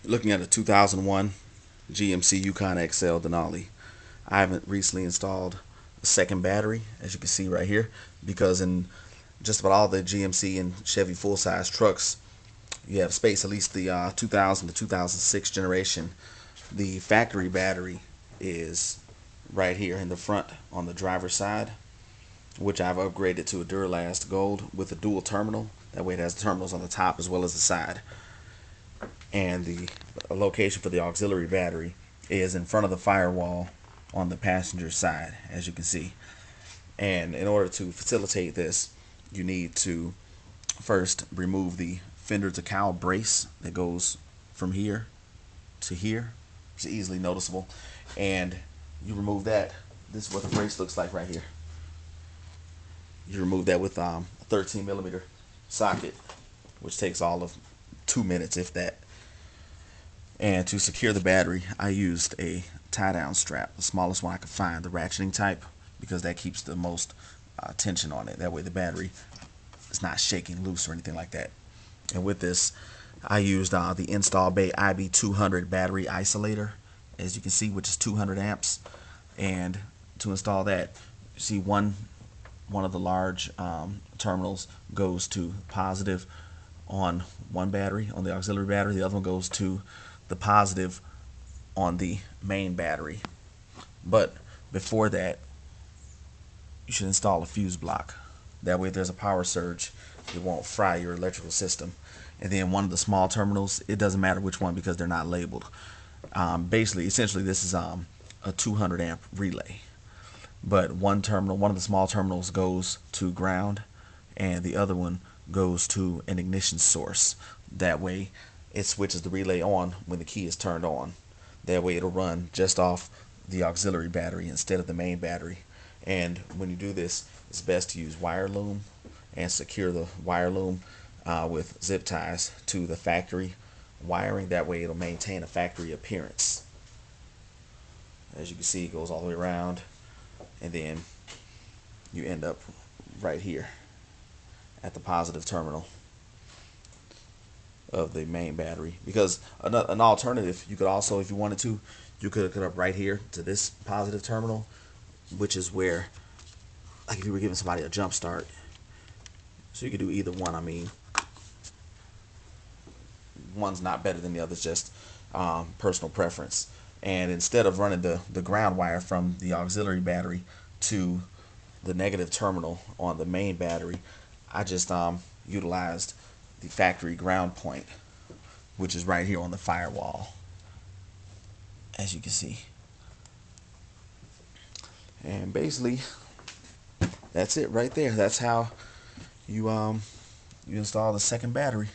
Looking at a 2001 GMC Yukon Denali. I haven't recently installed a second battery, as you can see right here, because in just about all the GMC and Chevy full-size trucks, you have space. At least the 2000 to 2006 generation, the factory battery is right here in the front on the driver's side, which I've upgraded to a Duralast Gold with a dual terminal. That way it has terminals on the top as well as the side. And the location for the auxiliary battery is in front of the firewall on the passenger side, as you can see. And in order to facilitate this, you need to first remove the fender to cowl brace that goes from here to here. It's easily noticeable. And you remove that. This is what the brace looks like right here. You remove that with a 13mm socket, which takes all of 2 minutes, if that. And to secure the battery, I used a tie-down strap, the smallest one I could find, the ratcheting type, because that keeps the most tension on it. That way the battery is not shaking loose or anything like that. And with this, I used the Install Bay IB200 battery isolator, as you can see, which is 200 amps. And to install that, you see one of the large terminals goes to positive on one battery, on the auxiliary battery. The other one goes to the positive on the main battery. But before that, you should install a fuse block. That way if there's a power surge, it won't fry your electrical system. And then one of the small terminals, it doesn't matter which one because they're not labeled. Essentially this is a 200 amp relay. But one of the small terminals goes to ground and the other one goes to an ignition source. That way it switches the relay on when the key is turned on. That way it'll run just off the auxiliary battery instead of the main battery. And when you do this, it's best to use wire loom and secure the wire loom with zip ties to the factory wiring. That way it'll maintain a factory appearance. As you can see, it goes all the way around, and then you end up right here at the positive terminal of the main battery. Because an alternative, you could also, if you wanted to, you could hook it up right here to this positive terminal, which is where, like if you were giving somebody a jump start. So you could do either one. I mean, one's not better than the other, it's just personal preference. And instead of running the ground wire from the auxiliary battery to the negative terminal on the main battery, I just utilized the factory ground point, which is right here on the firewall, as you can see. And basically that's it right there. That's how you you install the second battery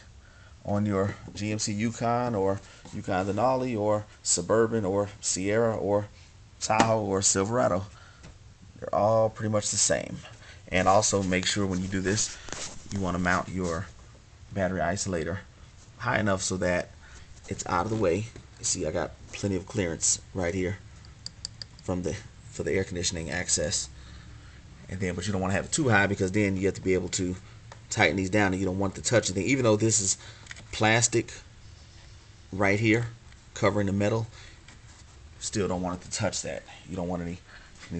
on your GMC Yukon or Yukon Denali or Suburban or Sierra or Tahoe or Silverado. They're all pretty much the same. And also make sure when you do this, you want to mount your battery isolator high enough so that it's out of the way. You see, I got plenty of clearance right here for the air conditioning access. And then, but you don't want to have it too high because then you have to be able to tighten these down, and you don't want it to touch anything. Even though this is plastic right here covering the metal, still don't want it to touch that. You don't want any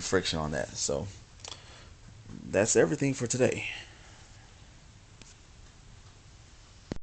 friction on that. So that's everything for today.